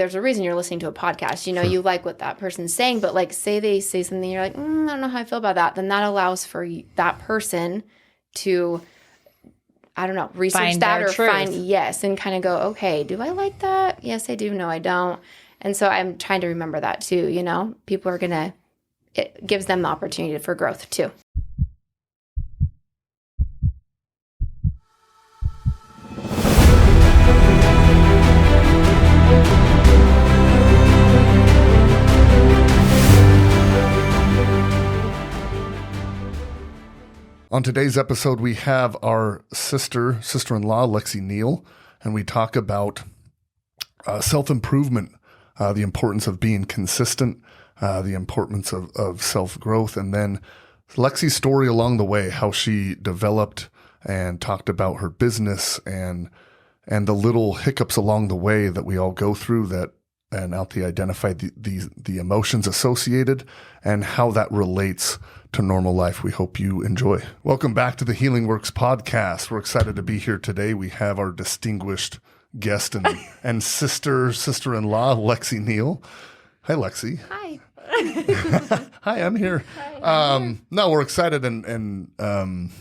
there's a reason you're listening to a podcast. You know, you like what that person's saying, but like say they say something, you're like, I don't know how I feel about that. Then that allows for that person to, I don't know, research that or find, yes, and kind of go, okay, do I like that? Yes, I do. No, I don't. And so I'm trying to remember that too, you know, people are going to, it gives them the opportunity for growth too. On today's episode, we have our sister-in-law, Lexee Neil, and we talk about self-improvement, the importance of being consistent, the importance of self-growth, and then Lexee's story along the way, how she developed and talked about her business and the little hiccups along the way that we all go through and Altee identified the emotions associated and how that relates to normal life. We hope you enjoy. Welcome back to the Healing Works podcast. We're excited to be here today. We have our distinguished guest and sister-in-law, Lexee Neil. Hi, Lexee. Hi. Hi, I'm here. Hi, no, we're excited and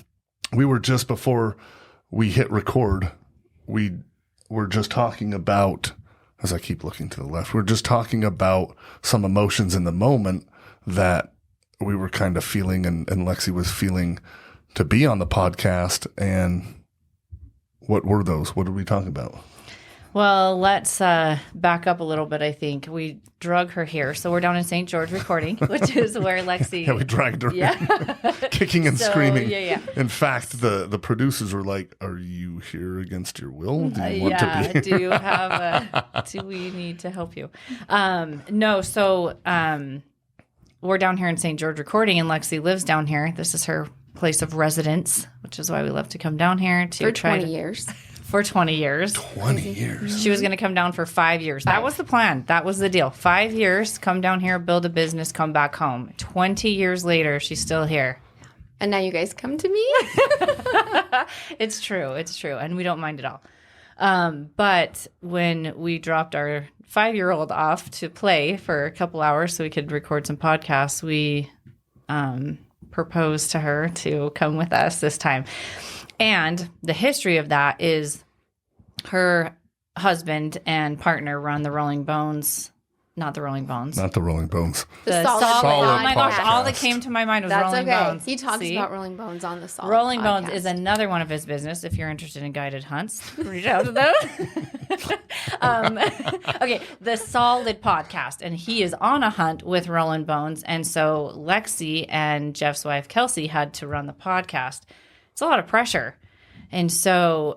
we were just before we hit record, we were just talking about, as I keep looking to the left, we're just talking about some emotions in the moment that we were kind of feeling and Lexee was feeling to be on the podcast. And what were those? What did we talk about? Well, let's back up a little bit, I think. We drug her here. So we're down in St. George recording, which is where Lexee... Yeah, we dragged her kicking and screaming. Yeah. In fact, the producers were like, are you here against your will? Do you want to be? Do you have do we need to help you? No, so we're down here in St. George recording, and Lexee lives down here. This is her place of residence, which is why we love to come down here for 20 years. For 20 years. 20 years. She was going to come down for 5 years. That was the plan. That was the deal. 5 years, come down here, build a business, come back home. 20 years later, she's still here. And now you guys come to me? It's true. It's true. And we don't mind at all. But when we dropped our 5-year-old off to play for a couple hours so we could record some podcasts, we proposed to her to come with us this time. And the history of that is her husband and partner run the Rolling Bones. Not the Rolling Bones. Not the Rolling Bones. The Solid Oh my gosh, podcast. all that came to my mind was Rolling Bones. He talks about Rolling Bones on the Solid Rolling podcast. Bones is another one of his business. If you're interested in guided hunts, reach out to them. Okay, the Solid podcast, and he is on a hunt with Rolling Bones, and so Lexee and Jeff's wife Kelsey had to run the podcast. It's a lot of pressure. And so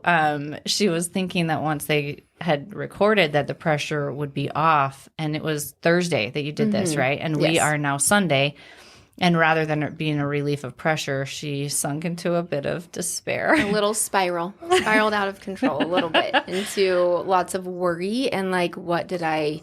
she was thinking that once they had recorded that the pressure would be off. And it was Thursday that you did this, right? And we are now Sunday. And rather than it being a relief of pressure, she sunk into a bit of despair. A little spiraled out of control a little bit into lots of worry and like, what did I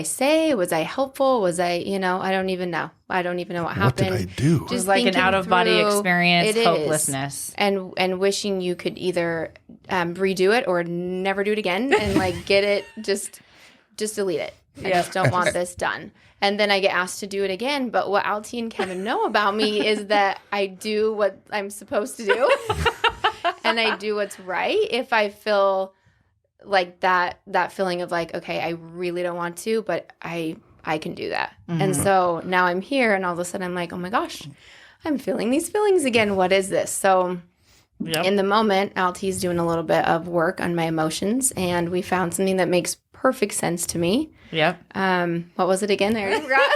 say? Was I helpful? Was I, I don't even know. I don't even know what happened. What did I do? Just like an out-of-body experience, hopelessness. And wishing you could either redo it or never do it again and like get it, just delete it. I just don't want this done. And then I get asked to do it again. But what Altee and Kevin know about me is that I do what I'm supposed to do. And I do what's right. If I feel like that feeling of like, okay, I really don't want to, but I can do that. Mm-hmm. And so now I'm here and all of a sudden I'm like, oh my gosh, I'm feeling these feelings again. What is this? So in the moment, Altee's doing a little bit of work on my emotions and we found something that makes perfect sense to me. Yep. What was it again? I already forgot.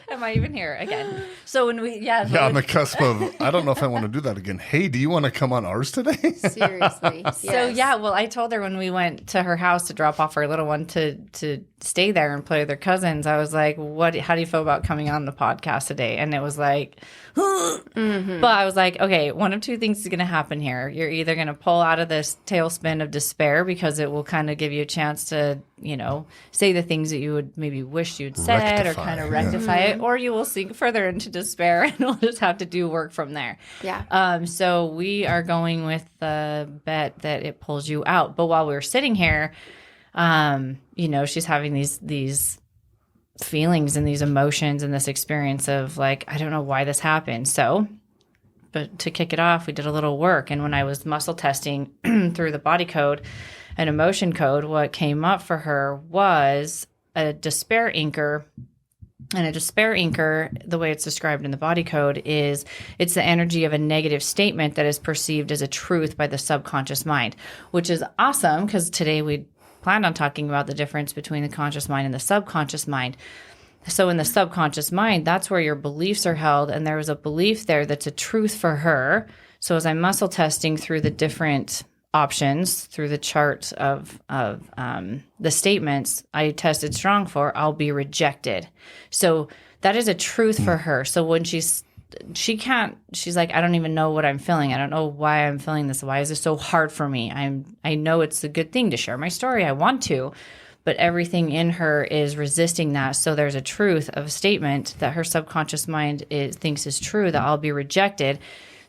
Am I even here again? So when we, on the cusp of, I don't know if I want to do that again. Hey, do you want to come on ours today? Seriously. Yes. So well, I told her when we went to her house to drop off our little one to stay there and play with their cousins, I was like, how do you feel about coming on the podcast today? And it was like, mm-hmm. But I was like, okay, one of two things is going to happen here. You're either going to pull out of this tailspin of despair because it will kind of give you a chance to, say the things that you would maybe wish you'd said or kind of rectify it, or you will sink further into despair and we'll just have to do work from there. Yeah. So we are going with the bet that it pulls you out. But while we were sitting here, She's having these feelings and these emotions and this experience of like, I don't know why this happened. So, but to kick it off, we did a little work. And when I was muscle testing through the body code and emotion code, what came up for her was a despair anchor. And a despair anchor, the way it's described in the body code, is it's the energy of a negative statement that is perceived as a truth by the subconscious mind, which is awesome because today we planned on talking about the difference between the conscious mind and the subconscious mind. So in the subconscious mind, that's where your beliefs are held. And there was a belief there that's a truth for her. So as I'm muscle testing through the different options, through the chart of the statements, I tested strong for, I'll be rejected. So that is a truth for her. So when she's like, I don't even know what I'm feeling. I don't know why I'm feeling this. Why is this so hard for me? I know it's a good thing to share my story. I want to, but everything in her is resisting that. So there's a truth of a statement that her subconscious mind thinks is true, that I'll be rejected.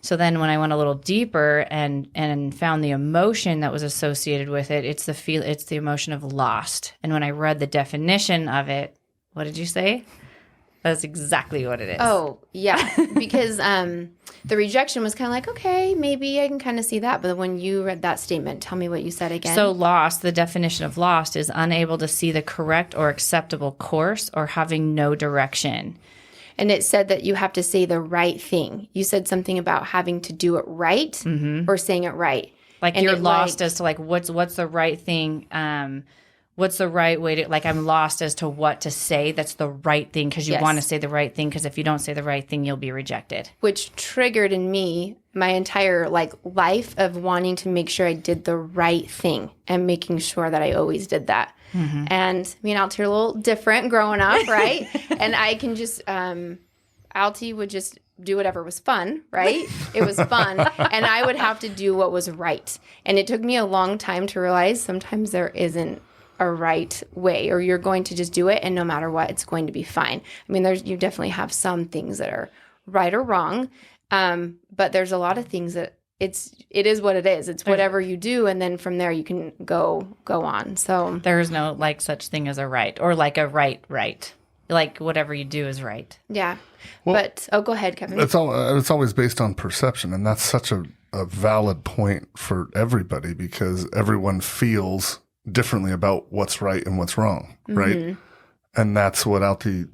So then when I went a little deeper and found the emotion that was associated with it, it's the emotion of lost. And when I read the definition of it, what did you say? That's exactly what it is. Oh, yeah. Because the rejection was kind of like, okay, maybe I can kind of see that. But when you read that statement, tell me what you said again. So lost, the definition of lost is unable to see the correct or acceptable course or having no direction. And it said that you have to say the right thing. You said something about having to do it right or saying it right. Like and you're lost as to like what's the right thing. What's the right way to, like, I'm lost as to what to say that's the right thing because you want to say the right thing because if you don't say the right thing, you'll be rejected. Which triggered in me my entire, life of wanting to make sure I did the right thing and making sure that I always did that. Mm-hmm. And me and Altee are a little different growing up, right? And I can just, Altee would just do whatever was fun, right? It was fun. And I would have to do what was right. And it took me a long time to realize sometimes there isn't a right way, or you're going to just do it, and no matter what, it's going to be fine. I mean, you definitely have some things that are right or wrong, but there's a lot of things that it is what it is. It's whatever you do, and then from there you can go on. So there's no such thing as a right, or like a right. Like whatever you do is right. Yeah. Well, but go ahead, Kevin. It's always based on perception, and that's such a valid point for everybody because everyone feels differently about what's right and what's wrong, right? Mm-hmm. And that's what Altee,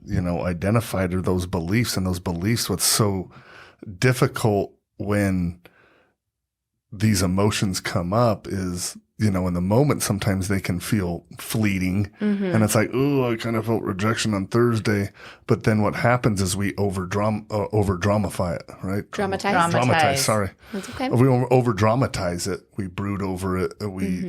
identified are those beliefs, and those beliefs, what's so difficult when these emotions come up is, in the moment, sometimes they can feel fleeting. Mm-hmm. And it's like, oh, I kind of felt rejection on Thursday. But then what happens is we over-dramify it, right? Dramatize. Sorry. That's okay. We over-dramatize it. We brood over it. We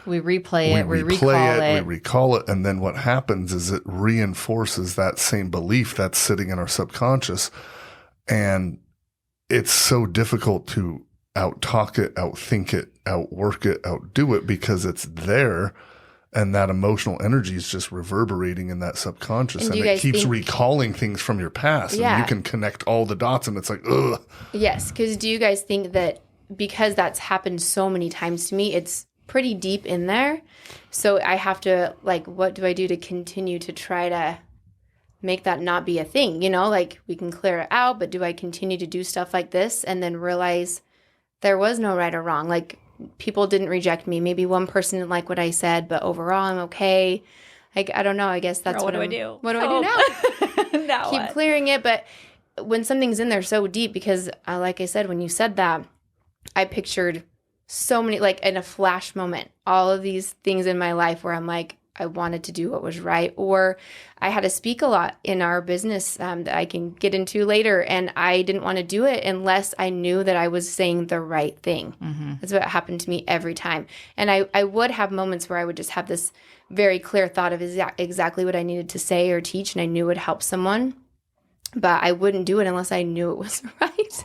replay it. We recall it. And then what happens is it reinforces that same belief that's sitting in our subconscious. And it's so difficult to out-talk it, out-think it, outwork it, outdo it because it's there and that emotional energy is just reverberating in that subconscious and it keeps recalling things from your past and you can connect all the dots and it's like, ugh. Yes, because do you guys think that because that's happened so many times to me, it's pretty deep in there? So I have to, what do I do to continue to try to make that not be a thing? We can clear it out, but do I continue to do stuff like this and then realize there was no right or wrong? People didn't reject me. Maybe one person didn't like what I said, but overall I'm okay. I don't know. I guess that's what do I do? What do I do now? Now Keep clearing it. But when something's in there so deep, because like I said, when you said that, I pictured so many, in a flash moment, all of these things in my life where I'm like, I wanted to do what was right, or I had to speak a lot in our business that I can get into later, and I didn't want to do it unless I knew that I was saying the right thing. Mm-hmm. That's what happened to me every time. And I would have moments where I would just have this very clear thought of exactly what I needed to say or teach, and I knew it would help someone, but I wouldn't do it unless I knew it was right.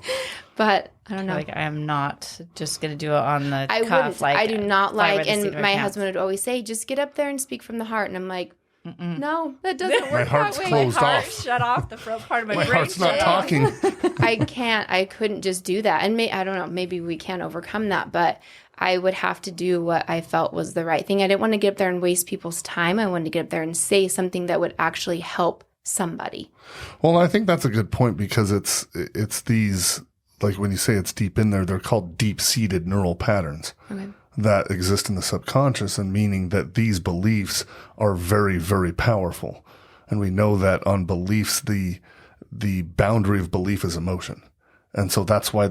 But I don't know. I am not just going to do it on the cuff. I do not and my husband would always say, just get up there and speak from the heart. And I'm like, no, that doesn't work. My heart's that way. closed my heart off. Shut off the front part of my brain. My heart's not talking. I couldn't just do that. And I don't know, maybe we can overcome that. But I would have to do what I felt was the right thing. I didn't want to get up there and waste people's time. I wanted to get up there and say something that would actually help somebody. Well, I think that's a good point, because it's these, like when you say it's deep in there, they're called deep-seated neural patterns that exist in the subconscious, and meaning that these beliefs are very, very powerful. And we know that on beliefs, the boundary of belief is emotion. And so that's why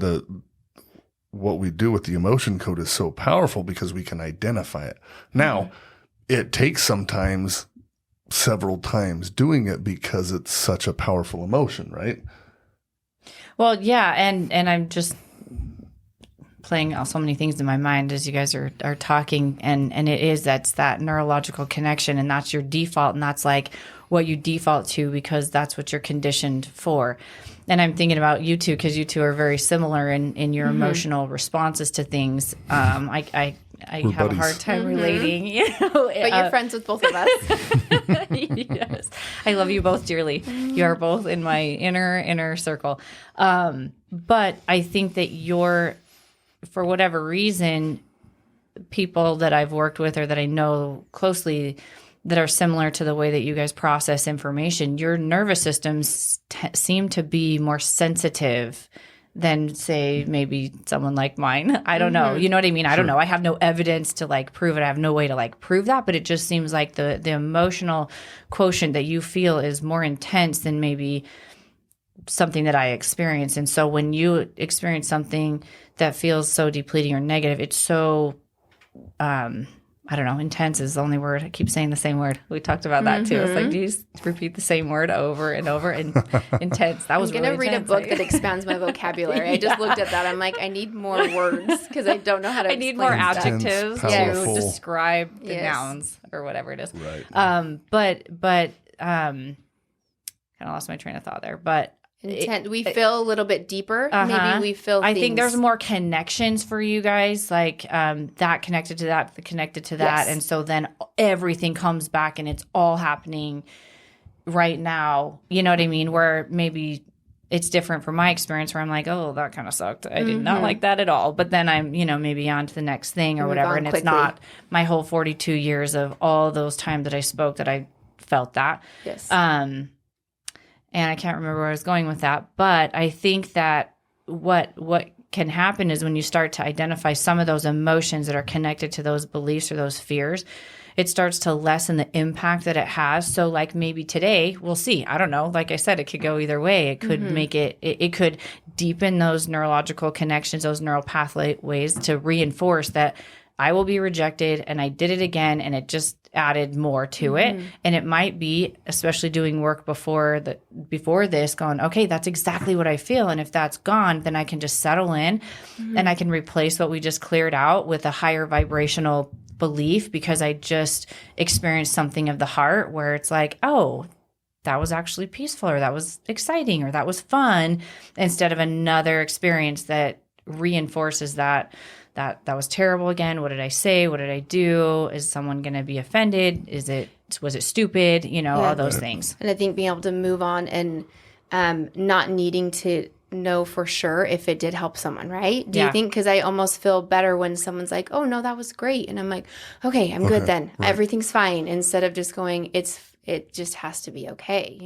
what we do with the emotion code is so powerful, because we can identify it. Now, it takes sometimes several times doing it, because it's such a powerful emotion, right? Well, yeah, and I'm just playing out so many things in my mind as you guys are talking, and that's that neurological connection, and that's your default, and that's like what you default to because that's what you're conditioned for. And I'm thinking about you two, because you two are very similar in your emotional responses to things. I have buddies. a hard time relating. But you're friends with both of us. Yes. I love you both dearly. You are both in my inner circle. But I think that for whatever reason, people that I've worked with or that I know closely that are similar to the way that you guys process information, your nervous systems seem to be more sensitive than, say, maybe someone like mine. I don't know. You know what I mean? I don't know. I have no evidence to like prove it. I have no way to like prove that, but it just seems like the emotional quotient that you feel is more intense than maybe something that I experience. And so when you experience something that feels so depleting or negative, it's so I don't know, intense is the only word. I keep saying the same word. We talked about that too. It's like, do you just repeat the same word over and over? And intense. That was I'm going to read a book that expands my vocabulary. I just looked at that. I'm like, I need more words because I don't know how to I need more adjectives Intense, to describe the nouns or whatever it is. Right. But kind of lost my train of thought there. But we feel a little bit deeper. Maybe we feel I think there's more connections for you guys, like that connected to that, connected to that. Yes. And so then everything comes back and it's all happening right now. You know what I mean? Where maybe it's different from my experience where I'm like, oh, that kind of sucked. I did not like that at all. But then I'm, maybe on to the next thing or whatever. And quickly. It's not my whole 42 years of all those times that I spoke that I felt that. Yes. And I can't remember where I was going with that. But I think that what can happen is when you start to identify some of those emotions that are connected to those beliefs or those fears, it starts to lessen the impact that it has. So like maybe today, we'll see. I don't know. Like I said, it could go either way. It could make it could deepen those neurological connections, those neural pathways to reinforce that I will be rejected and I did it again and it just added more to it. And it might be, especially doing work before this, going, okay, that's exactly what I feel. And if that's gone, then I can just settle in and I can replace what we just cleared out with a higher vibrational belief because I just experienced something of the heart where it's like, oh, that was actually peaceful or that was exciting or that was fun, instead of another experience that reinforces that was terrible again. What did I say? What did I do? Is someone going to be offended? Was it stupid? All those things. And I think being able to move on and not needing to know for sure if it did help someone, right? Do you think? Because I almost feel better when someone's like, oh, no, that was great. And I'm like, okay, I'm good then. Right. Everything's fine. Instead of just going, it just has to be okay,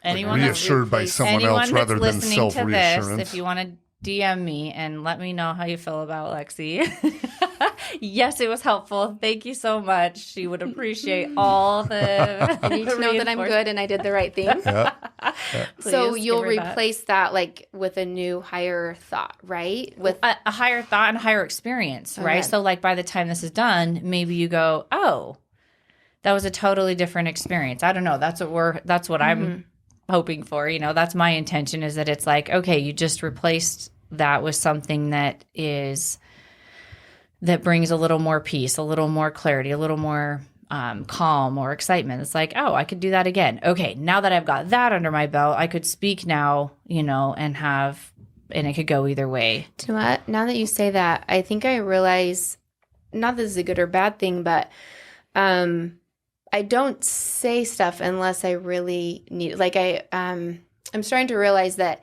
Anyone reassured by someone else rather than self-reassurance. If you want to DM me and let me know how you feel about Lexee. Yes, it was helpful. Thank you so much. She would appreciate all the I need to know that I'm good and I did the right thing. Yeah. So you'll replace that like with a new higher thought, right? With a higher thought and a higher experience, right? So like by the time this is done, maybe you go, oh, that was a totally different experience. I don't know. That's what I'm hoping for. That's my intention, is that it's like, okay, you just replaced that with something that brings a little more peace, a little more clarity, a little more calm or excitement. It's like, oh, I could do that again. Okay, now that I've got that under my belt, I could speak now, and it could go either way. Do you know what? Now that you say that, I think I realize, not that this is a good or bad thing, but I don't say stuff unless I really need it. Like I'm starting to realize that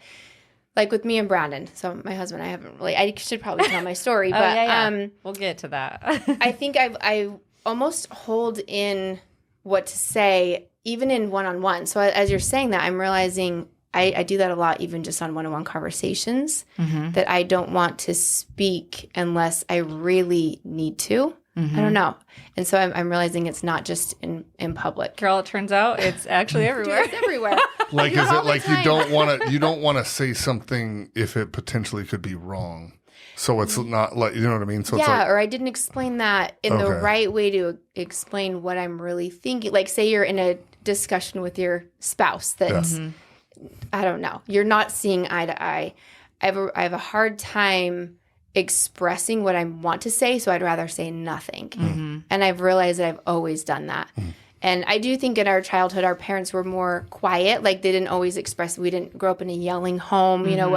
like with me and Brandon. So my husband, I should probably tell my story, but yeah. We'll get to that. I think I almost hold in what to say, even in one-on-one. So as you're saying that, I'm realizing I do that a lot, even just on one-on-one conversations, that I don't want to speak unless I really need to. I don't know. And so I'm realizing it's not just in public. Girl, it turns out it's actually everywhere. It's everywhere. Like, is it like you don't want to say something if it potentially could be wrong? So it's not like, you know what I mean? So it's like, or I didn't explain that in the right way to explain what I'm really thinking. Like, say you're in a discussion with your spouse that's, I don't know, you're not seeing eye to eye. I have a hard time expressing what I want to say, so I'd rather say nothing. And I've realized that I've always done that. And I do think in our childhood, our parents were more quiet. Like, they didn't always express. We didn't grow up in a yelling home. You know,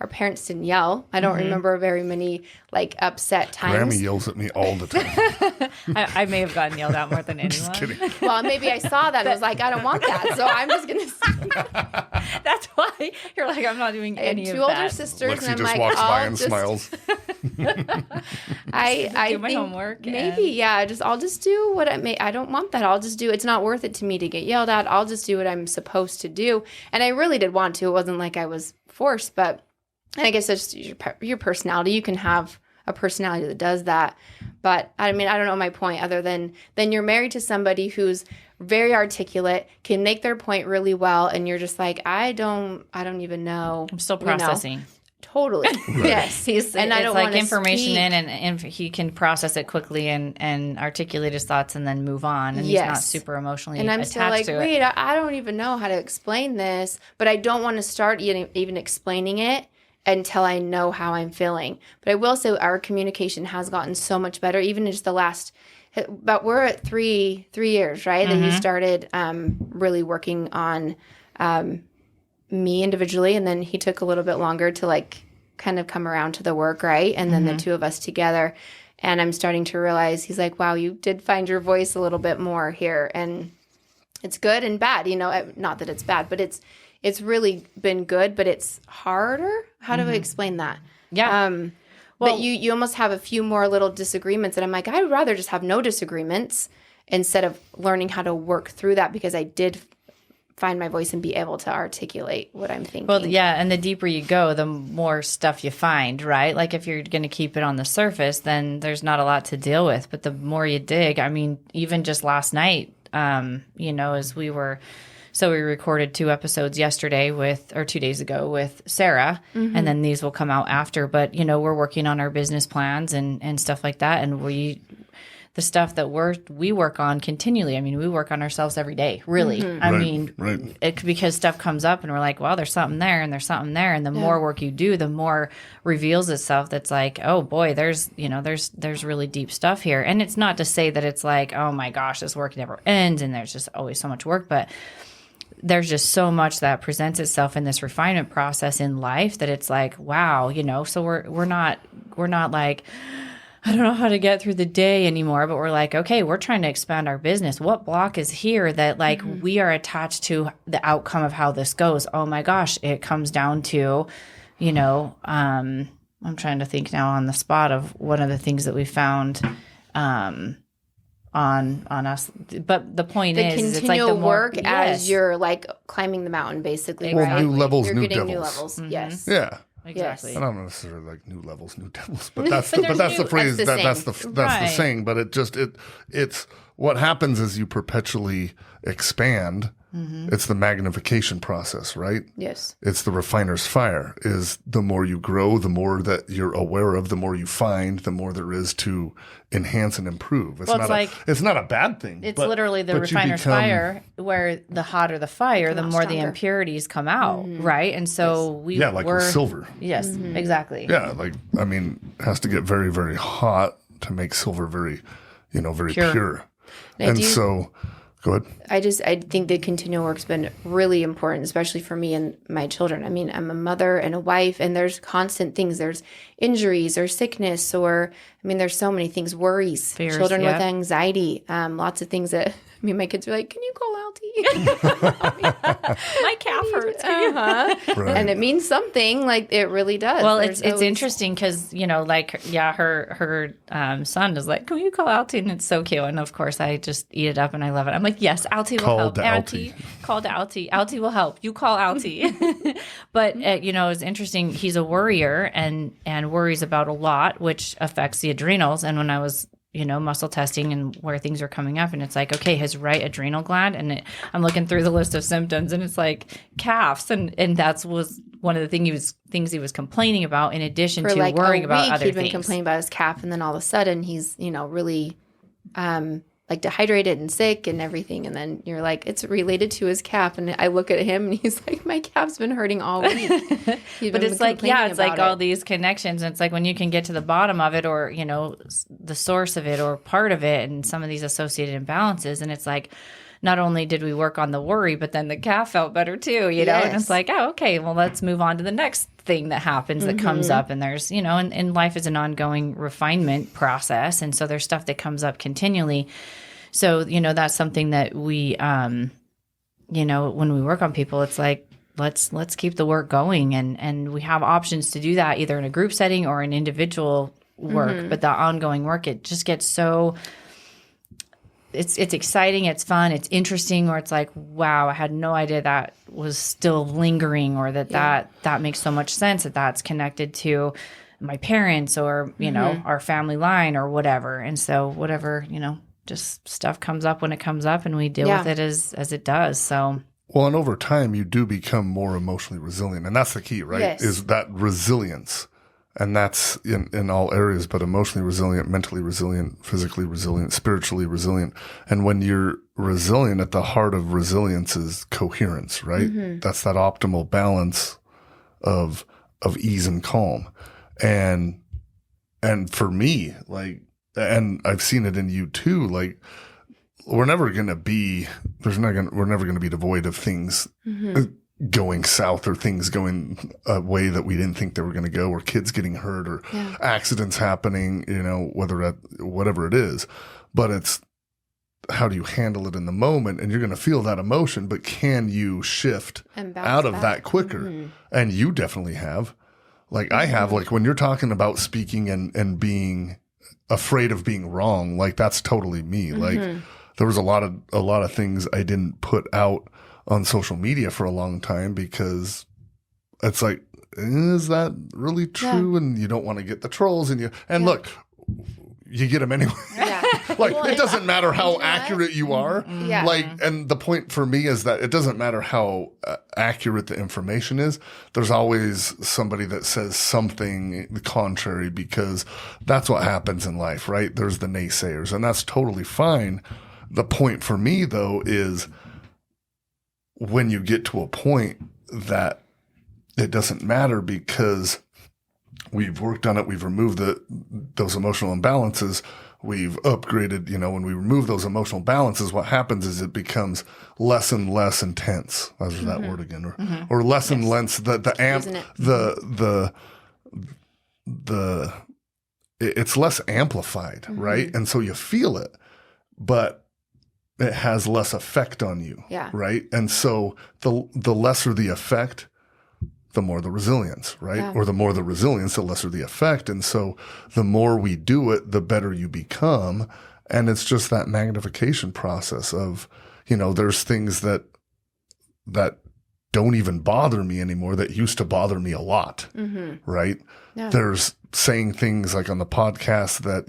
our parents didn't yell. I don't remember very many, like, upset times. Grammy yells at me all the time. I may have gotten yelled at more than anyone. Just kidding. Well, maybe I saw that and was like, I don't want that. So I'm just going to say. That's why you're like, I'm not doing any of that. Two older sisters. Lexee and I'm just like, walks by I'll and just smiles. I do my think homework. Maybe, I'll just do what I don't want that. I'll just do. It's not worth it to me to get yelled at. I'll just do what I'm supposed to do. And I really did want to. It wasn't like I was forced, but I guess it's just your personality. You can have a personality that does that. But I mean, I don't know my point other than you're married to somebody who's very articulate, can make their point really well, and you're just like, I don't even know. I'm still processing. You know? Totally. Yes. And I don't like information in, and he can process it quickly and articulate his thoughts and then move on. And he's not super emotionally attached to it. And I'm still like, wait, I don't even know how to explain this, but I don't want to start even explaining it until I know how I'm feeling. But I will say our communication has gotten so much better, even in just the last, but we're at three years, right? That he started really working on me individually, and then he took a little bit longer to like kind of come around to the work, right? And then the two of us together, and I'm starting to realize he's like, wow, you did find your voice a little bit more here, and it's good and bad, you know, not that it's bad, but it's really been good, but it's harder. How do I explain that? Yeah. But you almost have a few more little disagreements, and I'm like, I'd rather just have no disagreements instead of learning how to work through that, because I did find my voice and be able to articulate what I'm thinking. Well, yeah, and the deeper you go, the more stuff you find, right? Like if you're going to keep it on the surface, then there's not a lot to deal with. But the more you dig, I mean, even just last night, you know, as we recorded 2 episodes yesterday 2 days ago with Sarah, and then these will come out after. But, you know, we're working on our business plans and stuff like that. And the stuff that we work on continually. I mean, we work on ourselves every day, really. I mean, because stuff comes up and we're like, well, there's something there and there's something there. And the more work you do, the more reveals itself that's like, oh boy, there's really deep stuff here. And it's not to say that it's like, oh my gosh, this work never ends and there's just always so much work, but there's just so much that presents itself in this refinement process in life that it's like, wow, you know, so we're not like, I don't know how to get through the day anymore, but we're like, okay, we're trying to expand our business. What block is here that like we are attached to the outcome of how this goes? Oh my gosh, it comes down to, you know, I'm trying to think now on the spot of one of the things that we found on us. But the point is, it's like the more work as you're like climbing the mountain, basically. Well, right? new levels, you're new getting devils. new levels. Yes. Yeah. Exactly. I don't necessarily like new levels, new devils, but that's the phrase. That's the saying. But it's what happens is you perpetually expand. It's the magnification process, right? Yes. It's the refiner's fire. Is the more you grow, the more that you're aware of, the more you find, the more there is to enhance and improve. It's not a bad thing. It's literally the refiner's fire, where the hotter the fire, the more the impurities come out, right? And so we're with silver. Yes, exactly. Yeah, like I mean, it has to get very, very hot to make silver very, very pure. And so. Go ahead. I think the continual work's been really important, especially for me and my children. I mean, I'm a mother and a wife, and there's constant things. There's injuries or sickness, or, I mean, there's so many things, worries, Fears, children with anxiety, lots of things that I mean, my kids are like, can you call Altee? My calf hurts. Right. And it means something. Like, it really does. Well, There's it's always- interesting because, like, her son is like, can you call Altee? And it's so cute. And of course, I just eat it up and I love it. I'm like, yes, Altee will Call help. to Auntie, call to Altee. Altee will help. You call Altee. But, it's interesting. He's a worrier and worries about a lot, which affects the adrenals. And when I was muscle testing and where things are coming up, and it's like, okay, his right adrenal gland, and I'm looking through the list of symptoms, and it's like calves, and that was one of the things he was complaining about, in addition for to like worrying a about week, other he'd been things. complaining about his calf, and then all of a sudden he's really like dehydrated and sick and everything, and then you're like, it's related to his calf, and I look at him and he's like, my calf's been hurting all week. But it's like, it's like all these connections, and it's like when you can get to the bottom of it, or the source of it, or part of it, and some of these associated imbalances, and it's like, not only did we work on the worry, but then the calf felt better too, and it's like, oh, okay, well, let's move on to the next thing that happens that comes up. And there's, and life is an ongoing refinement process. And so there's stuff that comes up continually. So, that's something that we, when we work on people, it's like, let's keep the work going. And we have options to do that either in a group setting or an individual work, but the ongoing work, it just gets so, it's exciting, it's fun, it's interesting, or it's like, wow, I had no idea that was still lingering, or that makes so much sense, that's connected to my parents, or our family line, or whatever. And so whatever, just stuff comes up when it comes up, and we deal with it as it does. So Well, and over time, you do become more emotionally resilient. And that's the key, right? Yes. Is that resilience. And that's in all areas, but emotionally resilient, mentally resilient, physically resilient, spiritually resilient. And when you're resilient, at the heart of resilience is coherence, right? Mm-hmm. That's that optimal balance of ease and calm. And for me, like, and I've seen it in you too, like, we're never going to be devoid of things going south, or things going a way that we didn't think they were going to go, or kids getting hurt, or accidents happening, whatever it is. But it's, how do you handle it in the moment? And you're going to feel that emotion, but can you shift out of that quicker? Mm-hmm. And you definitely have. Like I have, like when you're talking about speaking and being afraid of being wrong, like that's totally me. Mm-hmm. Like there was a lot of things I didn't put out on social media for a long time, because it's like, is that really true? Yeah. And you don't want to get the trolls, and look, you get them anyway. Yeah. Like, well, it doesn't matter how accurate you are. Yeah. Like, and the point for me is that it doesn't matter how accurate the information is. There's always somebody that says something contrary, because that's what happens in life, right? There's the naysayers, and that's totally fine. The point for me, though, is when you get to a point that it doesn't matter, because we've worked on it, we've removed those emotional imbalances, we've upgraded, when we remove those emotional balances, what happens is it becomes less and less intense. That's that word again, or less and less it's less amplified, right? And so you feel it, but it has less effect on you, right? And so the lesser the effect, the more the resilience, right? Yeah. Or the more the resilience, the lesser the effect. And so the more we do it, the better you become. And it's just that magnification process of, there's things that don't even bother me anymore that used to bother me a lot, right? Yeah. There's saying things like on the podcast that,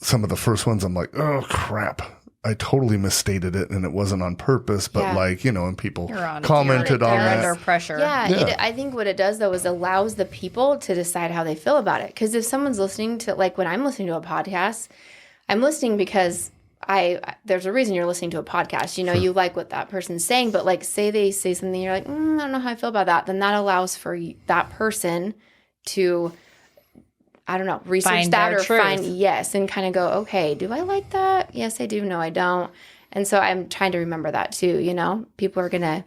some of the first ones I'm like, oh, crap, I totally misstated it, and it wasn't on purpose, but and people commented on that. Under pressure. Yeah. I think what it does, though, is allows the people to decide how they feel about it. Because if someone's listening to, like when I'm listening to a podcast, I'm listening because there's a reason you're listening to a podcast. You like what that person's saying, but like say they say something, you're like, I don't know how I feel about that. Then that allows for that person to, I don't know, research that or find, and kind of go, okay, do I like that? Yes, I do. No, I don't. And so I'm trying to remember that too, people are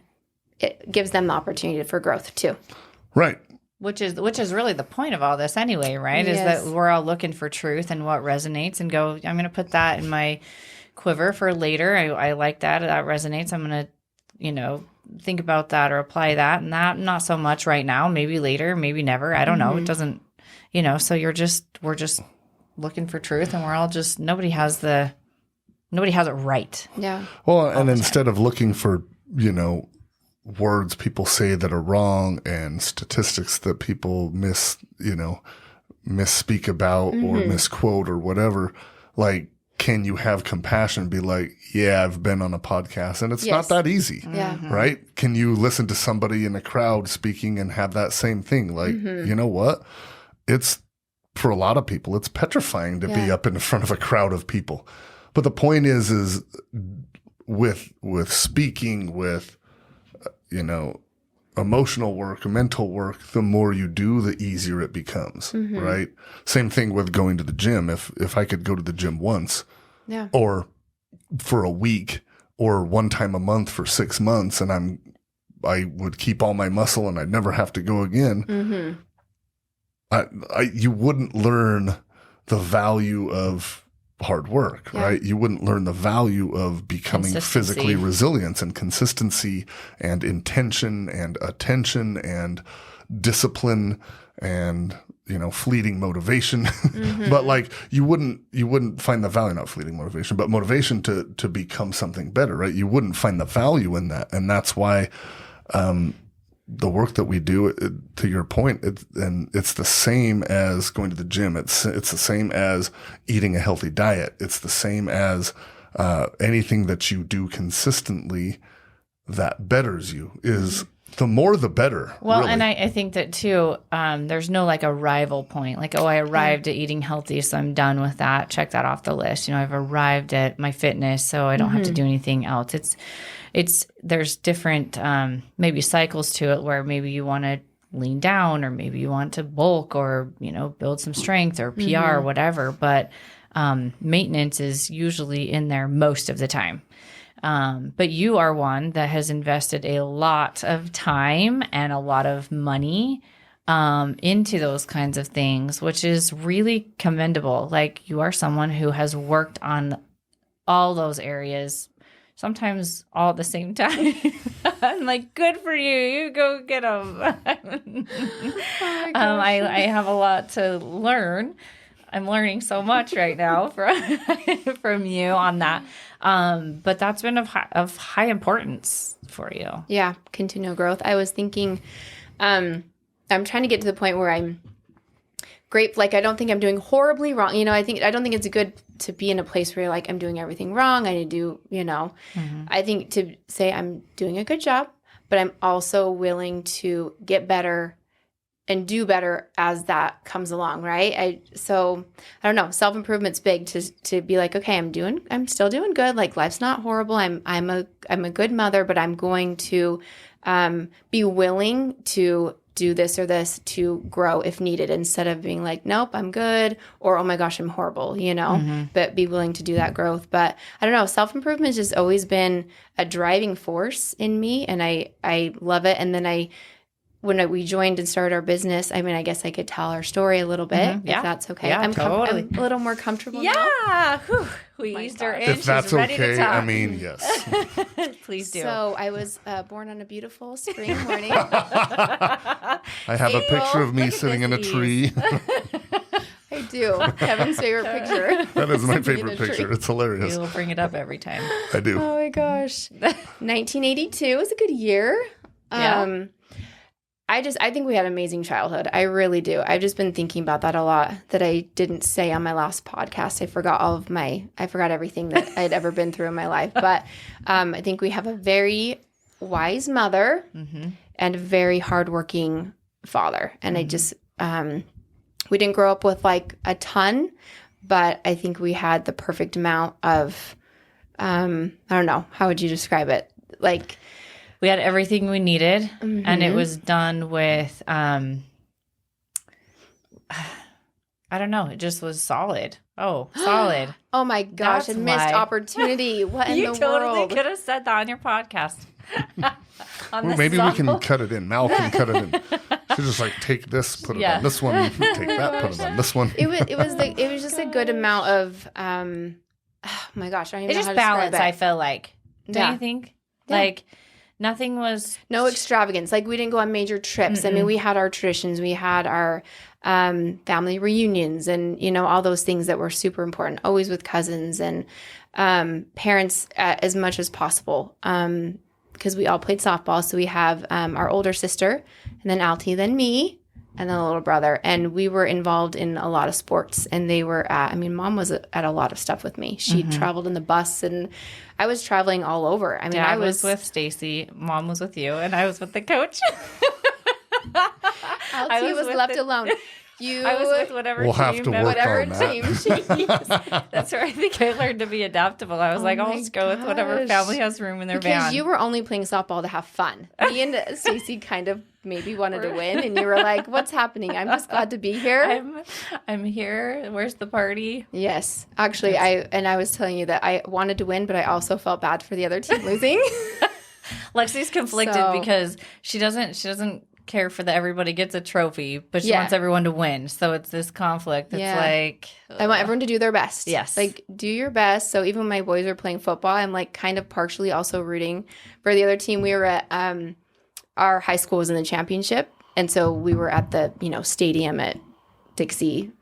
it gives them the opportunity for growth too. Right. Which is really the point of all this anyway, right? Yes. Is that we're all looking for truth and what resonates, and go, I'm going to put that in my quiver for later. I like that. That resonates. I'm going to, think about that or apply that, and that not so much right now, maybe later, maybe never. I don't know. It doesn't, so we're just looking for truth, and we're all just, nobody has it right. Yeah. Well, and instead of looking for, words people say that are wrong and statistics that people misspeak about or misquote or whatever, like, can you have compassion and be like, yeah, I've been on a podcast and it's not that easy, right? Can you listen to somebody in a crowd speaking and have that same thing? Like, you know what? It's, for a lot of people, it's petrifying to be up in front of a crowd of people. But the point is with speaking, with, emotional work, mental work, the more you do, the easier it becomes, right? Same thing with going to the gym. If I could go to the gym once or for a week or one time a month for 6 months, and I would keep all my muscle and I'd never have to go again, you wouldn't learn the value of hard work, right? You wouldn't learn the value of becoming physically resilient and consistency and intention and attention and discipline and, fleeting motivation. But like you wouldn't find the value, not fleeting motivation, but motivation to become something better, right? You wouldn't find the value in that. And that's why, the work that we do, to your point, it's the same as going to the gym. It's the same as eating a healthy diet. It's the same as anything that you do consistently that betters you. Is the more the better. Well, really. And I think that too, there's no like a rival point. Like, I arrived at eating healthy, so I'm done with that. Check that off the list. I've arrived at my fitness, so I don't have to do anything else. There's different maybe cycles to it where maybe you want to lean down or maybe you want to bulk or, build some strength or PR or whatever. But maintenance is usually in there most of the time. But you are one that has invested a lot of time and a lot of money into those kinds of things, which is really commendable. Like, you are someone who has worked on all those areas, sometimes all at the same time. I'm like, good for you. You go get them. I have a lot to learn. I'm learning so much right now from you on that. But that's been of high importance for you. Yeah, continual growth. I was thinking, I'm trying to get to the point where I'm great. Like, I don't think I'm doing horribly wrong. I don't think it's good to be in a place where you're like, I'm doing everything wrong. I need to do, I think to say I'm doing a good job, but I'm also willing to get better and do better as that comes along, right? So I don't know. Self-improvement's big to be like, okay, I'm still doing good. Like, life's not horrible. I'm a good mother, but I'm going to be willing to do this or this to grow if needed, instead of being like, nope, I'm good, or oh my gosh, I'm horrible, but be willing to do that growth. But I don't know, self-improvement has just always been a driving force in me, and I love it. And then when we joined and started our business, I guess I could tell our story a little bit, if that's okay. Yeah, totally. I'm a little more comfortable now. Whew. We eased her in. If that's She's ready okay, to talk. Yes. Please do. So I was born on a beautiful spring morning. I have a picture of me sitting in a tree. I do. Kevin's favorite picture. That is my favorite picture. It's hilarious. You'll bring it up every time. I do. Oh my gosh. 1982 was a good year. Yeah. I think we had an amazing childhood. I really do. I've just been thinking about that a lot, that I didn't say on my last podcast. I forgot everything that I'd ever been through in my life. But I think we have a very wise mother and a very hardworking father. And I just, we didn't grow up with like a ton, but I think we had the perfect amount of, I don't know, how would you describe it? Like, we had everything we needed, and it was done with, I don't know, it just was solid. Oh, solid. Oh my gosh, That's a missed why. opportunity. What in You the totally world? could have said that on your podcast. Well, maybe we can cut it in. Mal can cut it in. She's just like, take this, put it on this one, take that, put it on this one. It was just a good amount of oh my gosh, I don't It's even know just how to describe balance, I it. feel like. Don't Yeah. you think? Yeah. Like, nothing was... No extravagance. Like, we didn't go on major trips. I mean, we had our traditions. We had our family reunions and, you know, all those things that were super important, always with cousins and parents as much as possible. Because we all played softball. So we have our older sister and then Altee, then me, and then a little brother. And we were involved in a lot of sports. And they were Mom was at a lot of stuff with me. She traveled in the bus and I was traveling all over. I mean, Dad I was with Stacy, Mom was with you, and I was with the coach. Altee was left alone. I was with whatever We'll team. have to work Whatever on that. team she used. That's where I think I learned to be adaptable. I was like, I'll my just go with whatever gosh. family has room in their Because van. you were only playing softball to have fun. Me and Stacey kind of maybe wanted to win, and you were like, "What's happening? I'm just glad to be here." I'm here. Where's the party? Yes, actually, I was telling you that I wanted to win, but I also felt bad for the other team losing. Lexi's conflicted So- because she doesn't care for that everybody gets a trophy, but she Yeah. wants everyone to win. So it's this conflict. It's Yeah. like I want everyone to do their best. Yes. Like, do your best. So even when my boys are playing football, I'm like kind of partially also rooting for the other team. We were at our high school was in the championship, and so we were at the stadium at Dixie.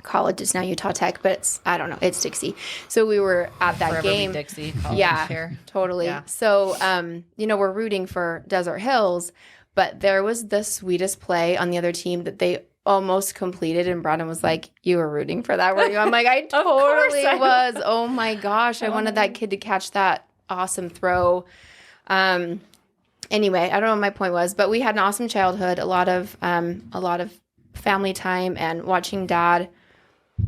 College is now Utah Tech, but I don't know, it's Dixie. So we were at that forever be game. Dixie college Yeah, here. totally. Yeah. So, we're rooting for Desert Hills, but there was the sweetest play on the other team that they almost completed, and Brandon was like, "You were rooting for that, were you?" I'm like, "I totally I was." Oh my gosh, I wanted that kid to catch that awesome throw. Anyway, I don't know what my point was, but we had an awesome childhood, a lot of family time, and watching Dad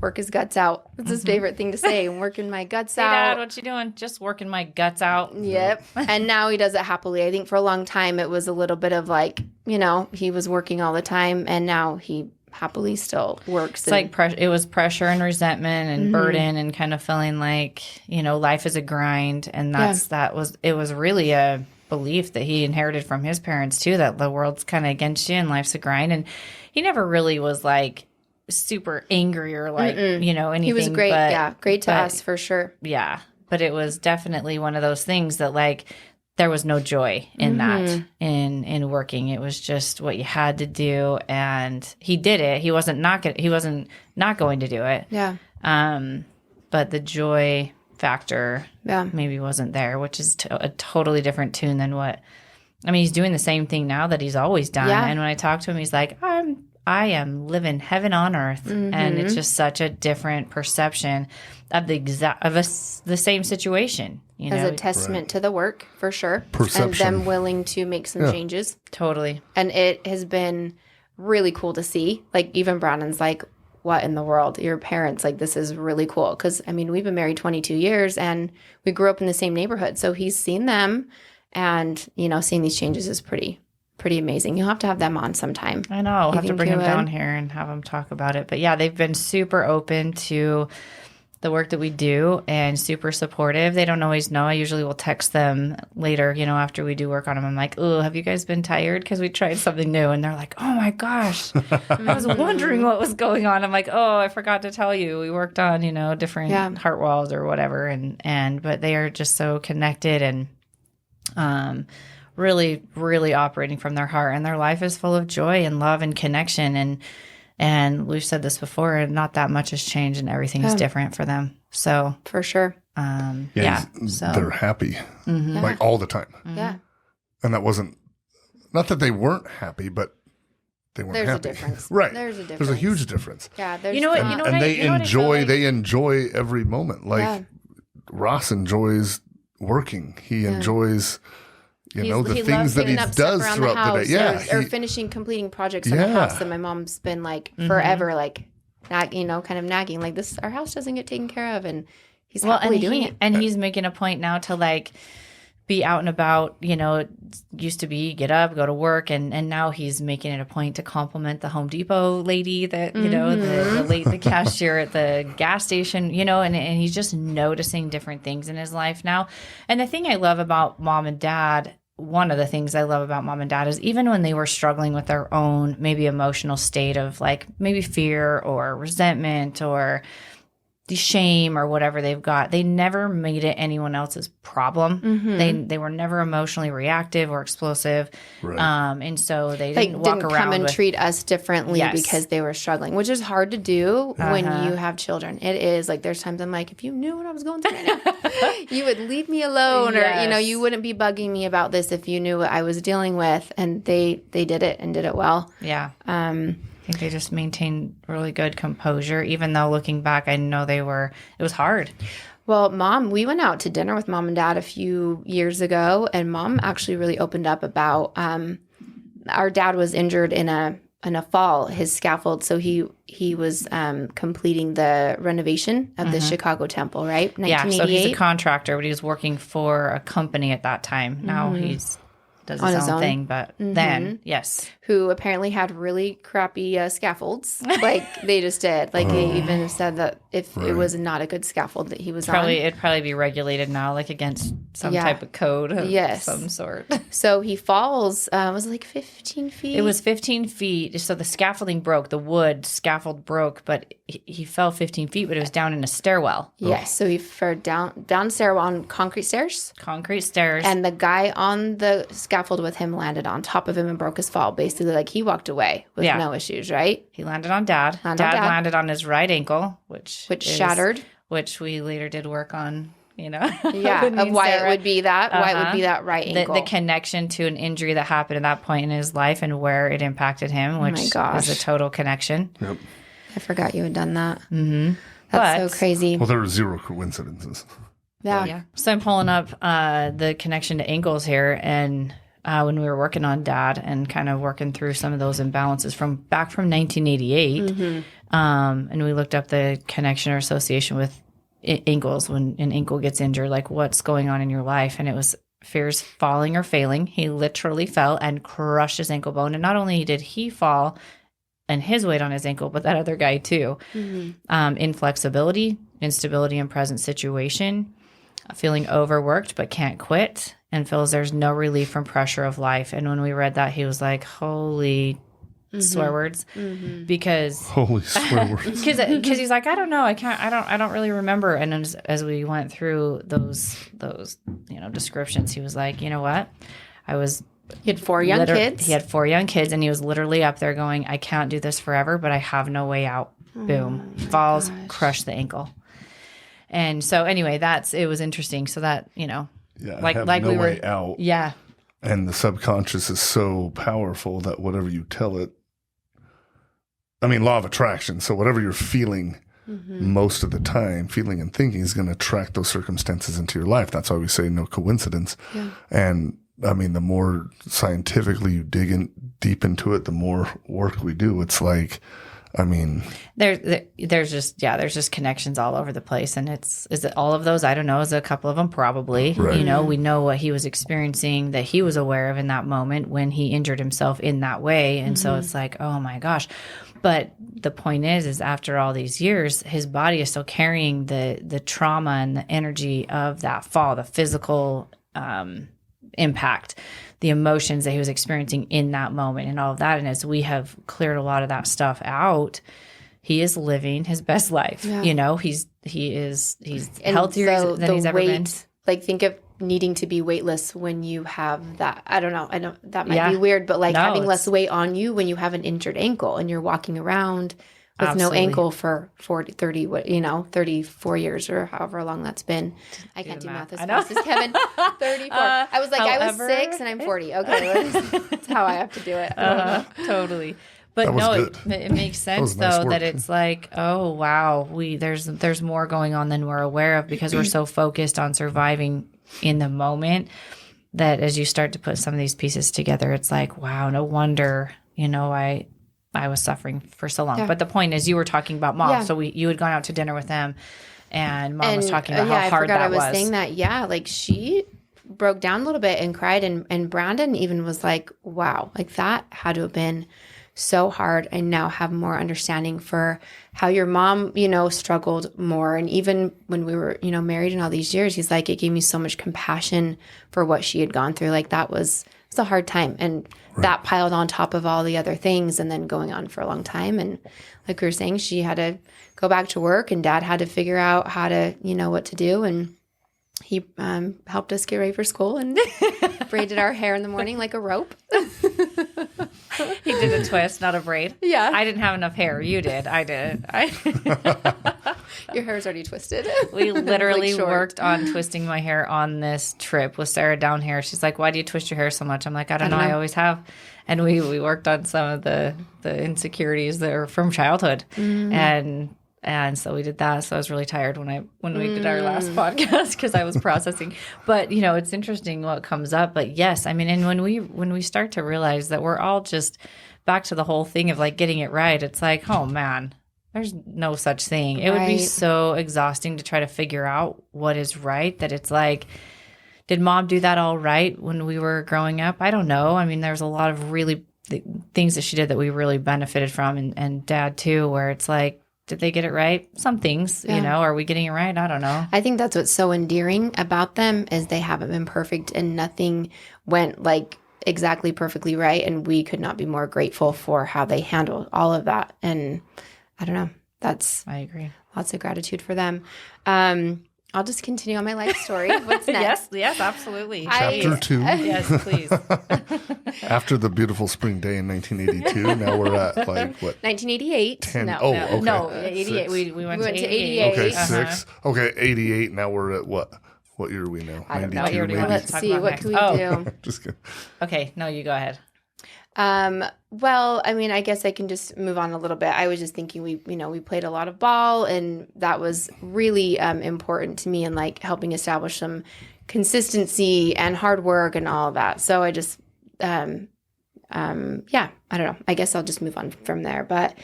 work his guts out. It's his favorite thing to say. I'm working my guts Hey, out. Dad, what you doing? Just working my guts out. Yep. And now he does it happily. I think for a long time it was a little bit of like, he was working all the time, and now he happily still works. It's like it was pressure and resentment and burden and kind of feeling like, life is a grind. And it was really a belief that he inherited from his parents too, that the world's kind of against you and life's a grind. And he never really was like super angry or like, anything. he was great. Great to but- us for sure. Yeah. But it was definitely one of those things that like there was no joy in that, in working. It was just what you had to do, and he did it. He wasn't not going to do it. Yeah. But the joy factor Yeah. maybe wasn't there, which is a totally different tune than what. I mean, he's doing the same thing now that he's always done. Yeah. And when I talk to him, he's like, I am living heaven on earth, and it's just such a different perception of the same situation. As a testament to the work for sure. Perception. And them willing to make some changes. Totally. And it has been really cool to see. Like, even Brandon's like, "What in the world? Your parents, like, this is really cool." Because, we've been married 22 years and we grew up in the same neighborhood. So he's seen them, and, seeing these changes is pretty amazing. You'll have to have them on sometime. I know. I'll have to think bring you him would. down here and have him talk about it. But yeah, they've been super open to the work that we do and super supportive. They don't always know. I usually will text them later, after we do work on them. I'm like, "Oh, have you guys been tired? Because we tried something new." And they're like, "Oh my gosh, I was wondering what was going on." I'm like, "Oh, I forgot to tell you. We worked on, different heart walls or whatever." But they are just so connected and really, really operating from their heart, and their life is full of joy and love and connection. And we've said this before, and not that much has changed, and everything is different for them. So, For sure. so They're happy, like all the time. Yeah. And that wasn't, not that they weren't happy, but they weren't There's a happy. difference. Right. There's a There's a difference. huge difference. Yeah. There's You know what- not- you know And they I feel like- they enjoy every moment. Like Yeah. Ross enjoys working. He enjoys, the He things loves that he picking up stuff does around throughout the the house, day. Yeah. or finishing, completing projects in Yeah. the house that my mom's been like forever, like, kind of nagging, like, this, our house doesn't get taken care of, and he's happily doing it. And he's making a point now to like be out and about. It used to be get up, go to work, and now he's making it a point to compliment the Home Depot lady that the cashier at the gas station. And he's just noticing different things in his life now. And the thing I love about Mom and Dad. One of the things I love about Mom and Dad is even when they were struggling with their own maybe emotional state of like maybe fear or resentment or shame or whatever they've got. They never made it anyone else's problem. They were never emotionally reactive or explosive. Right. And so they didn't walk around come and with, treat us differently because they were struggling, which is hard to do when you have children. It is like, there's times I'm like, if you knew what I was going through right now, you would leave me alone, or, you know, you wouldn't be bugging me about this if you knew what I was dealing with. And they did it and did it well. Yeah. I think they just maintained really good composure, even though looking back, I know it was hard. Well, we went out to dinner with Mom and Dad a few years ago, and Mom actually really opened up about our dad was injured in a fall, his scaffold. So he was completing the renovation of the Chicago Temple, right? 1988. Yeah, so he's a contractor, but he was working for a company at that time. Now he's does his own thing, but then, yes. Who apparently had really crappy scaffolds. Like, they just did. Like, they even said that if it was not a good scaffold that he was on. It'd probably be regulated now, like against some type of code of some sort. So he falls, was it like 15 feet? It was 15 feet. So the scaffolding broke. The wood scaffold broke, but he fell 15 feet, but it was down in a stairwell. Yes. So he fell down stairwell on concrete stairs. Concrete stairs. And the guy on the scaffold with him landed on top of him and broke his fall. Basically, like, he walked away with no issues, right? He landed on Dad. Dad landed on his right ankle, which shattered. Which we later did work on, you know. Yeah, of why it would be that. Why it would be that right ankle. The connection to an injury that happened at that point in his life and where it impacted him, which was a total connection. Yep. I forgot you had done that. Mm-hmm. That's so crazy. Well, there were zero coincidences. Yeah. So I'm pulling up the connection to ankles here, and when we were working on Dad and kind of working through some of those imbalances from 1988, and we looked up the connection or association with ankles when an ankle gets injured, like what's going on in your life. And it was fears falling or failing. He literally fell and crushed his ankle bone. And not only did he fall and his weight on his ankle, but that other guy too. Inflexibility, instability in present situation, feeling overworked but can't quit, and feels there's no relief from pressure of life. And when we read that, he was like, holy swear words, because holy swear words, because he's like, I don't know, I don't really remember. And as we went through those descriptions, he was like, you know what, he had 4 young kids. He had 4 young kids, and he was literally up there going, I can't do this forever, but I have no way out. Boom, falls, crushed the ankle. And so anyway, it was interesting. So that, like no way out. Yeah. And the subconscious is so powerful that whatever you tell it, I mean, law of attraction. So whatever you're feeling most of the time, feeling and thinking is going to attract those circumstances into your life. That's why we say no coincidence. Yeah. And I mean, the more scientifically you dig in deep into it, the more work we do. It's like, I mean, there's just connections all over the place. And is it all of those? I don't know. Is it a couple of them? Probably. Right. We know what he was experiencing that he was aware of in that moment when he injured himself in that way. And so it's like, oh my gosh. But the point is after all these years, his body is still carrying the trauma and the energy of that fall, the physical impact, the emotions that he was experiencing in that moment and all of that. And as we have cleared a lot of that stuff out, he is living his best life. Yeah. He's healthier than he's ever been. Like, think of needing to be weightless when you have that. I don't know. That might be weird, but having less weight on you when you have an injured ankle and you're walking around with no ankle for 34 years or however long that's been. I can't do math as fast as Kevin. 34. I was like, I was 6 and I'm 40. Okay, that's how I have to do it. Totally. But no, it makes sense though that it's like, oh wow, there's more going on than we're aware of because we're so focused on surviving in the moment that as you start to put some of these pieces together, it's like, wow, no wonder, I was suffering for so long. Yeah. But the point is, you were talking about Mom. Yeah. So you had gone out to dinner with them, and Mom was talking about how hard that was. I was saying that, like she broke down a little bit and cried, and Brandon even was like, wow, like that had to have been so hard. I now have more understanding for how your mom, struggled more. And even when we were, married in all these years, he's like, it gave me so much compassion for what she had gone through. Like that was a hard time. And that piled on top of all the other things and then going on for a long time. And like we were saying, she had to go back to work and Dad had to figure out how to, what to do. And he helped us get ready for school and braided our hair in the morning like a rope. He did a twist, not a braid. Yeah. I didn't have enough hair. You did. I did. Your hair's already twisted. We literally worked on twisting my hair on this trip with Sarah down here. She's like, why do you twist your hair so much? I'm like, I don't know. I always have. And we worked on some of the insecurities that are from childhood. And so we did that. So I was really tired when we did our last podcast because I was processing. But, it's interesting what comes up. But yes, I mean, and when we start to realize that we're all just back to the whole thing of like getting it right, it's like, oh man, there's no such thing. It would be so exhausting to try to figure out what is right, that it's like, did Mom do that all right when we were growing up? I don't know. I mean, there's a lot of really things that she did that we really benefited from, and Dad too, where it's like, did they get it right? Some things, are we getting it right? I don't know. I think that's what's so endearing about them is they haven't been perfect and nothing went like exactly perfectly right. And we could not be more grateful for how they handled all of that. And I don't know. I agree. Lots of gratitude for them. I'll just continue on my life story. What's next? Yes, absolutely. Chapter 2. Yes, please. After the beautiful spring day in 1982, now we're at like what? 1988. Okay. No, 88. We went to 88. Okay, 6. Okay, 88. Now we're at what? What year are we now? I don't know. Maybe? Let's see. What can we do? Just kidding. Okay, no, you go ahead. Well, I mean, I guess I can just move on a little bit. I was just thinking we played a lot of ball and that was really important to me and like helping establish some consistency and hard work and all of that. So I just, I don't know. I guess I'll just move on from there. But,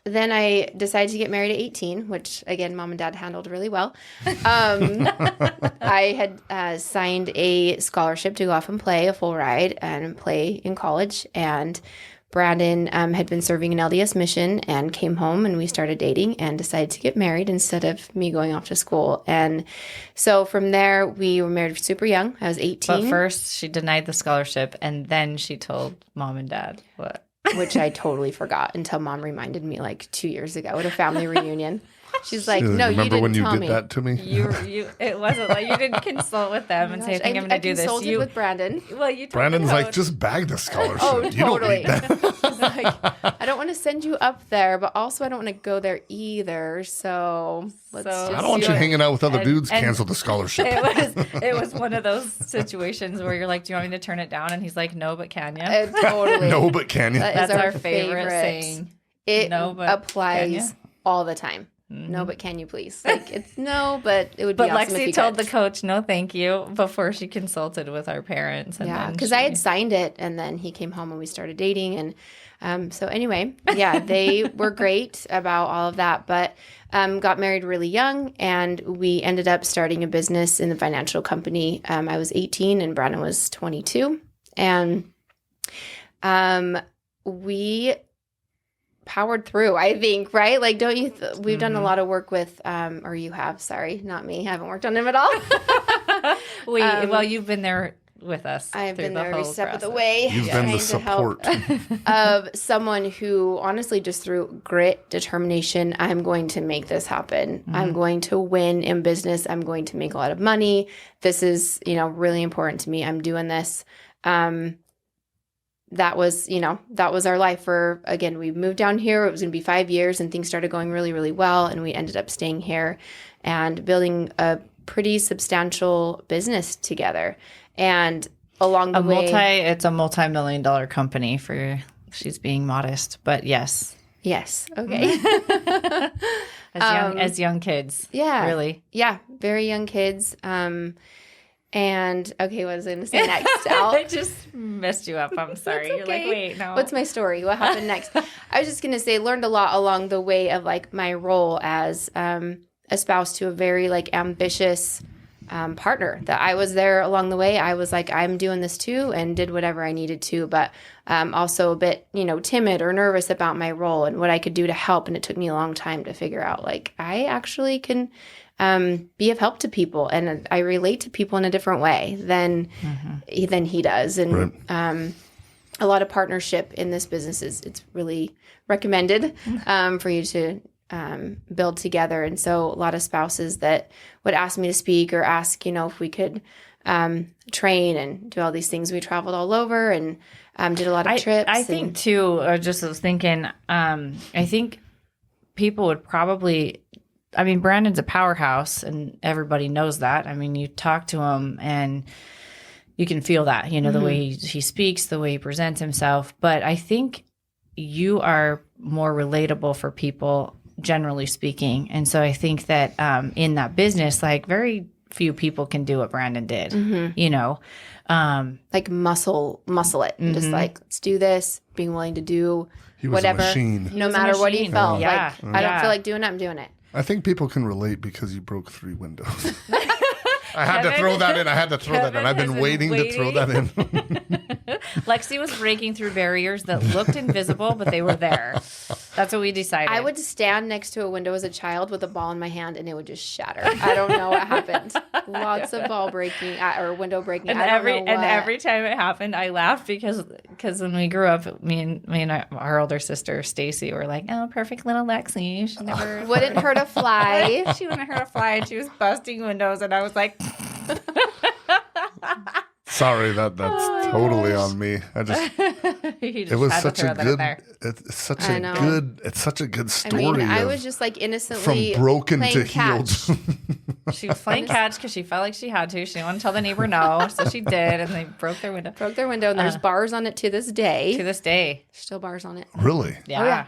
then I decided to get married at 18, which, again, Mom and Dad handled really well. I had signed a scholarship to go off and play a full ride and play in college. And Brandon had been serving an LDS mission and came home and we started dating and decided to get married instead of me going off to school. And so from there, we were married super young. I was 18. But first, she denied the scholarship and then she told Mom and Dad what? Which I totally forgot until Mom reminded me like 2 years ago at a family reunion. She's like, "No, you didn't tell me." Remember when you did that to me? It wasn't like you didn't consult with them and say, "I think I'm going to do this." I consulted with Brandon. Well, you. Brandon's like, just bag the scholarship. Oh, you totally. don't need that. He's like, I don't want to send you up there, but also I don't want to go there either. So let's. Just I don't want you hanging out with other dudes. Cancel the scholarship. It was one of those situations where you're like, "Do you want me to turn it down?" And he's like, "No, but can you?" Totally. No, but can you? That's our favorite saying. It applies all the time. Mm-hmm. No, but can you please? Like it's no, but it would be. But awesome Lexee told the coach, "No, thank you," before she consulted with our parents. And because I had signed it, and then he came home and we started dating, and so anyway, they were great about all of that, but got married really young, and we ended up starting a business in the financial company. I was 18, and Brandon was 22, and we powered through, I think, right? Like, don't you? We've done a lot of work with, or you have, sorry, not me. I haven't worked on him at all. Well, you've been there with us. I've been there every step of the way. You've been the support of someone who, honestly, just through grit, determination, I'm going to make this happen. Mm-hmm. I'm going to win in business. I'm going to make a lot of money. This is, really important to me. I'm doing this. That was our life for, again, we moved down here. It was going to be 5 years and things started going really, really well. And we ended up staying here and building a pretty substantial business together. And along the way, it's a multi-million-dollar company she's being modest, but yes. Yes. Okay. as young kids. Yeah. Really. Yeah. Very young kids. And okay, what was I going to say next? I just messed you up. I'm sorry. Okay. You're like, wait, no. What's my story? What happened next? I was just going to say, learned a lot along the way of like my role as a spouse to a very like ambitious partner. That I was there along the way. I was like, I'm doing this too, and did whatever I needed to, but also a bit, timid or nervous about my role and what I could do to help. And it took me a long time to figure out, like, I actually can be of help to people. And I relate to people in a different way than he does. And a lot of partnership in this business it's really recommended for you to build together. And so a lot of spouses that would ask me to speak or ask, if we could train and do all these things. We traveled all over and did a lot of trips. I think too, I just was thinking, I think people would probably, Brandon's a powerhouse and everybody knows that. You talk to him and you can feel that, the way he speaks, the way he presents himself. But I think you are more relatable for people, generally speaking. And so I think that in that business, like very few people can do what Brandon did, like muscle it and just like, let's do this, being willing to do whatever, no matter what he felt. Yeah. Like, I don't feel like doing it, I'm doing it. I think people can relate because you broke 3 windows. I had to throw that in. I've been waiting to throw that in. Lexee was breaking through barriers that looked invisible, but they were there. That's what we decided. I would stand next to a window as a child with a ball in my hand, and it would just shatter. I don't know what happened. Lots of ball breaking or window breaking. And every time it happened, I laughed because when we grew up, me and our older sister Stacy were like, "Oh, perfect little Lexee. She never wouldn't hurt a fly. She wouldn't hurt a fly." And she was busting windows, and I was like. Sorry, that's totally on me. It was such a good. It's such a good story. I was just like innocently from broken to catch. healed. She was playing catch because she felt like she had to. She didn't want to tell the neighbor no, so she did, and they broke their window. And there's bars on it to this day. There's still bars on it. Really? Yeah. Oh, yeah.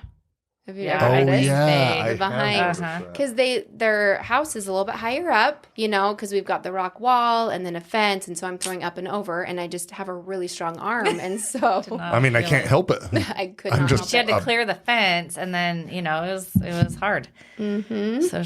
Have you ever heard this? Yeah. Behind, because their house is a little bit higher up, because we've got the rock wall and then a fence, and so I'm throwing up and over, and I just have a really strong arm, and so I can't help it. I could not. Help she had to clear the fence, and then it was hard. Mm-hmm. So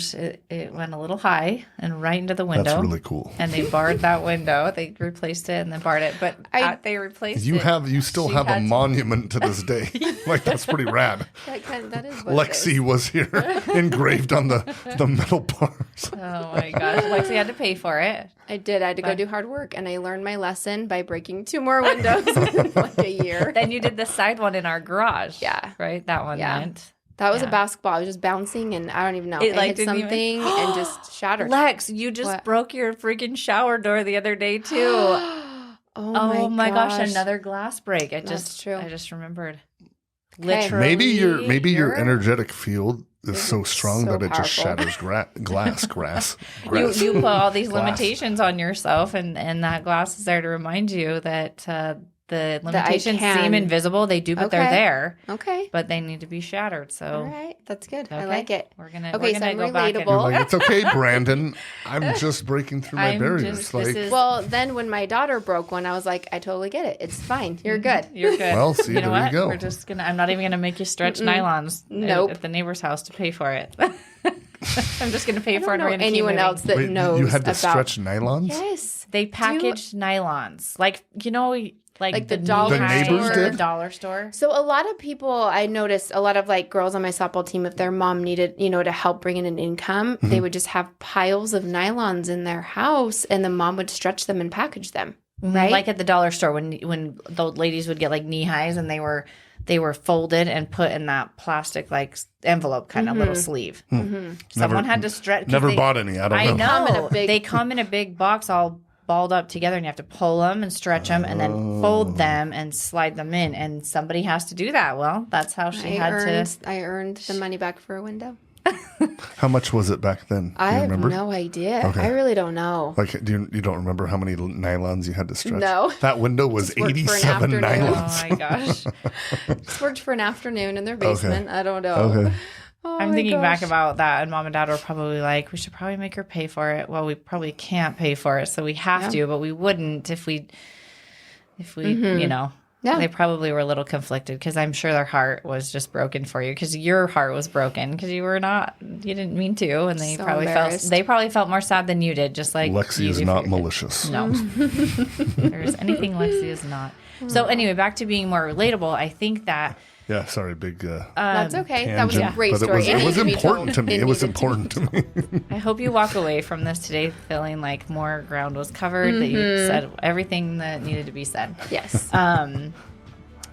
it went a little high and right into the window. That's really cool. And they barred that window. They replaced it and then barred it, but they replaced it. You still have a monument to this day. Like that's pretty rad. That is. Lexee was here engraved on the metal bars. Oh my gosh. Lexee had to pay for it. I did. I had to go do hard work, and I learned my lesson by breaking 2 more windows in like a year. Then you did the side one in our garage. Yeah. Right? That one went. That was a basketball. I was just bouncing, and I don't even know. It hit something and just shattered. Lex, you just broke your freaking shower door the other day, too. Oh my gosh. Another glass break. That's true. I just remembered. Okay. Literally. Maybe your energetic field is so strong that it just shatters grass. You put all these limitations on yourself, and that glass is there to remind you that the limitations seem invisible. They do, but they're there. Okay. But they need to be shattered. So all right, that's good. Okay. I like it. We're gonna so go I'm back relatable. It's okay, Brandon. I'm just breaking through my barriers. Well, then when my daughter broke one, I was like, I totally get it. It's fine. You're good. You're good. Well, see, you know there what? you go. We're just I'm not even gonna make you stretch nylons at the neighbor's house to pay for it. I'm just gonna pay for it. I don't know anyone else that knows. You had to about... stretch nylons? Yes, they packaged nylons, like the dollar store. The dollar store. So a lot of people, I noticed, a lot of like girls on my softball team, if their mom needed, to help bring in an income, they would just have piles of nylons in their house, and the mom would stretch them and package them. Right, like at the dollar store when the ladies would get like knee highs, and they were folded and put in that plastic like envelope kind of little sleeve. Someone had to stretch. Never bought any. I don't know. They come in a big box all balled up together, and you have to pull them and stretch them and then fold them and slide them in, and somebody has to do that. Well, that's how I earned the money back for a window. How much was it back then? I have no idea. Okay. I really don't know. Like, you don't remember how many nylons you had to stretch? No. That window was 87 nylons. Oh my gosh. Just worked for an afternoon in their basement. Okay. I don't know. Okay. Oh I'm thinking back about that, and Mom and Dad were probably like, we should probably make her pay for it. Well, we probably can't pay for it, so we have to, but we wouldn't if we Yeah. They probably were a little conflicted because I'm sure their heart was just broken for you because your heart was broken because you didn't mean to, and they probably felt more sad than you did. Just like Lexee is not malicious. No, there's anything Lexee is not. So anyway, back to being more relatable. I think that Yeah, sorry, big. That's okay. That was a tangent, great but story. It was needed to be important told. to me. It was important to me. I hope you walk away from this today feeling like more ground was covered, that you said everything that needed to be said. Yes.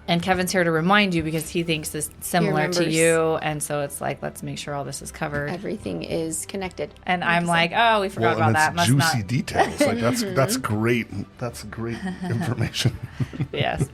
And Kevin's here to remind you because he thinks this similar to remembers. you. And so it's like, let's make sure all this is covered. Everything is connected. And I'm like, oh, we forgot about and that. it's Must juicy not. details. Like that's great. That's great information. Yes.